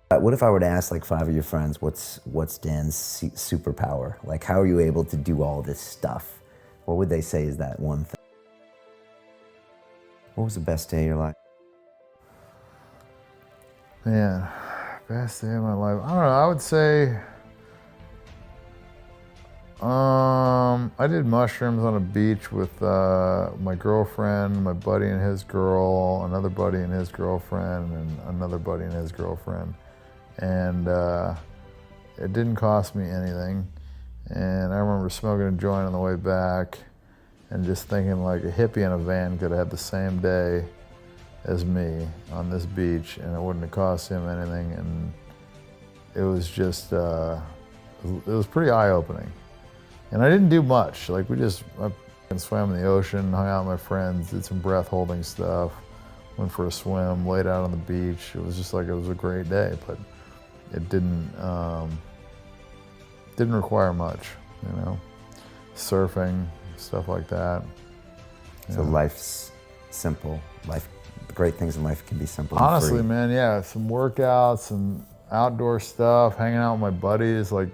What if I were to ask like 5 of your friends, what's Dan's superpower? Like, how are you able to do all this stuff? What would they say is that one thing? What was the best day of your life? Man, best day of my life. I don't know. I would say, I did mushrooms on a beach with my girlfriend, my buddy and his girl, another buddy and his girlfriend, and another buddy and his girlfriend. And it didn't cost me anything. And I remember smoking a joint on the way back and just thinking like a hippie in a van could have had the same day as me on this beach and it wouldn't have cost him anything. And it was just, it was pretty eye-opening. And I didn't do much. Like I swam in the ocean, hung out with my friends, did some breath holding stuff, went for a swim, laid out on the beach. It was just like, it was a great day, but it didn't require much, you know, surfing, stuff like that. So life's simple. The great things in life can be simple. Honestly, and free. man, yeah, some workouts, some outdoor stuff, hanging out with my buddies, like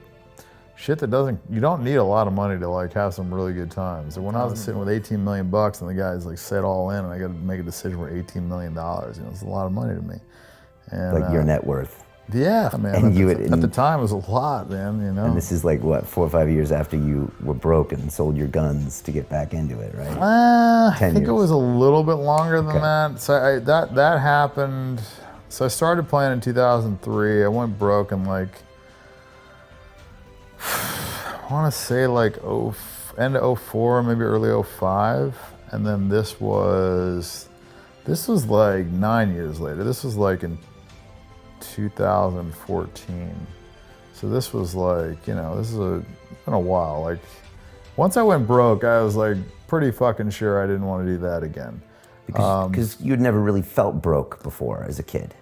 shit that you don't need a lot of money to like have some really good times. When I was sitting with 18 million bucks and the guys like set all in and I got to make a decision for $18 million, you know, it's a lot of money to me. And like your net worth. Yeah, man. And at the time, it was a lot, man. You know. And this is like what, 4 or 5 years after you were broke and sold your guns to get back into it, right? I think it was a little bit longer than that. So that happened. So I started playing in 2003. I went broke in like, I want to say like end of 04, maybe early 05, and then this was like 9 years later. This was like in 2014. So this was like, you know, been a while. Like once I went broke, I was like pretty fucking sure I didn't want to do that again. Because you'd never really felt broke before as a kid.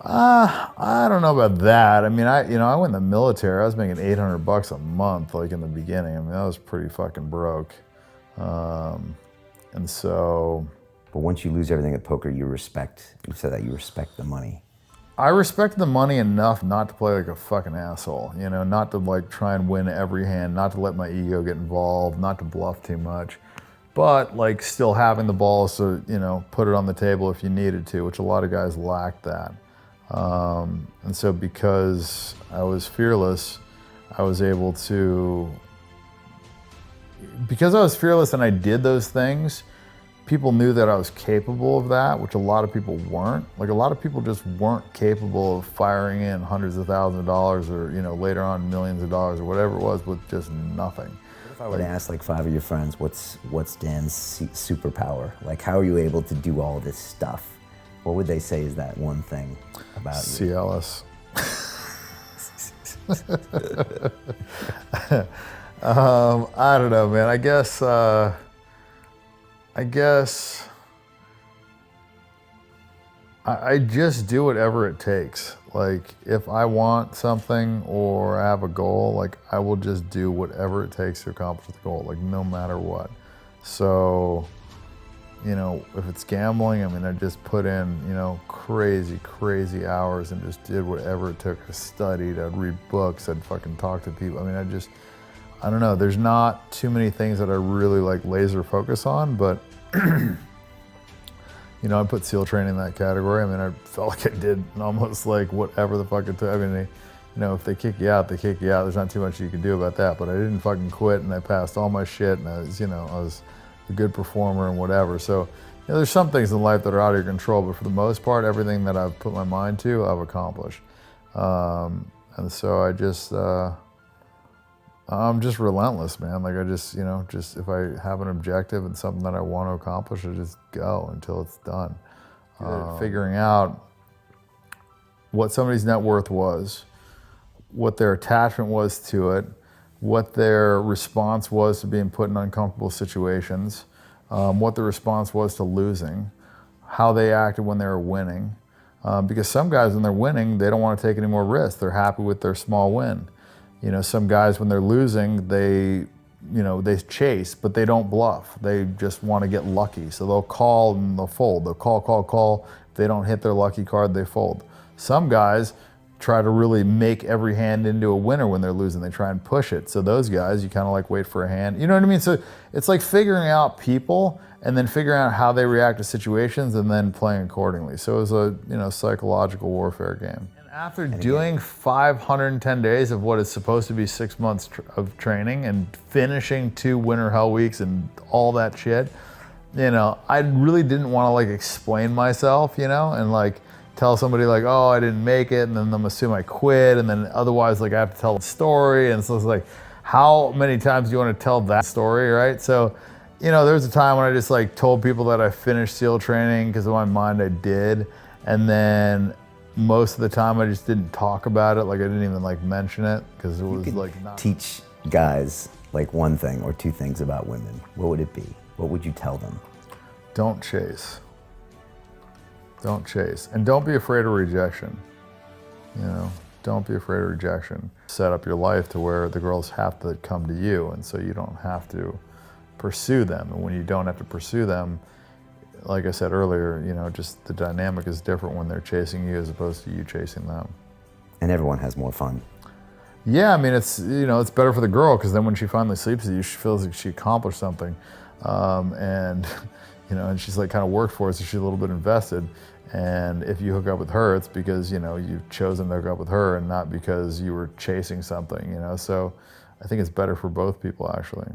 I don't know about that. I mean, I went in the military. I was making $800 a month, like in the beginning. I mean, that was pretty fucking broke. And so. But once you lose everything at poker, you said that you respect the money. I respect the money enough not to play like a fucking asshole, you know, not to like try and win every hand, not to let my ego get involved, not to bluff too much, but like still having the balls to, you know, put it on the table if you needed to, which a lot of guys lack that. And so because I was fearless, I was able to, because I was fearless and I did those things, people knew that I was capable of that, which a lot of people weren't. Like a lot of people just weren't capable of firing in hundreds of thousands of dollars or, you know, later on millions of dollars or whatever it was with just nothing. What if I were to ask like 5 of your friends, what's Dan's superpower? Like, how are you able to do all this stuff? What would they say is that one thing about you? CLS. I don't know, man. I guess I just do whatever it takes. Like if I want something or I have a goal, like I will just do whatever it takes to accomplish the goal, like no matter what. So, you know, if it's gambling, I mean, I just put in, you know, crazy hours and just did whatever it took. I studied, I'd read books, I'd fucking talk to people. I mean, I don't know, there's not too many things that I really like laser focus on, but you know, I put SEAL training in that category. I mean, I felt like I did almost like whatever the fuck it took. I mean, you know, if they kick you out, they kick you out. There's not too much you can do about that, but I didn't fucking quit and I passed all my shit and I was a good performer and whatever. So, you know, there's some things in life that are out of your control, but for the most part, everything that I've put my mind to, I've accomplished. And so I'm just relentless, man. Like I just, you know, just if I have an objective and something that I want to accomplish, I just go until it's done. Figuring out what somebody's net worth was, what their attachment was to it, what their response was to being put in uncomfortable situations, what the response was to losing, how they acted when they were winning. Because some guys, when they're winning, they don't want to take any more risks. They're happy with their small win. You know, some guys, when they're losing, they chase, but they don't bluff. They just want to get lucky. So they'll call and they'll fold. They'll call. If they don't hit their lucky card, they fold. Some guys try to really make every hand into a winner when they're losing. They try and push it. So those guys, you kind of like wait for a hand. You know what I mean? So it's like figuring out people and then figuring out how they react to situations and then playing accordingly. So it was a psychological warfare game. And after doing 510 days of what is supposed to be 6 months of training and finishing 2 winter hell weeks and all that shit, I really didn't want to like explain myself, and like tell somebody like, oh, I didn't make it, and then them assume I quit, and then otherwise like I have to tell the story, and so it's like, how many times do you want to tell that story, right? So, there was a time when I just like told people that I finished SEAL training because in my mind I did, and then most of the time I just didn't talk about it, like I didn't even like mention it because it was like not. Teach guys like one thing or 2 things about women. What would it be? What would you tell them? Don't chase. Don't chase. And don't be afraid of rejection. Don't be afraid of rejection. Set up your life to where the girls have to come to you, and so you don't have to pursue them. And when you don't have to pursue them, like I said earlier, just the dynamic is different when they're chasing you as opposed to you chasing them. And everyone has more fun. Yeah, I mean, it's better for the girl because then when she finally sleeps with you, she feels like she accomplished something. And she's like kind of worked for it, so she's a little bit invested. And if you hook up with her, it's because, you've chosen to hook up with her and not because you were chasing something, So I think it's better for both people, actually.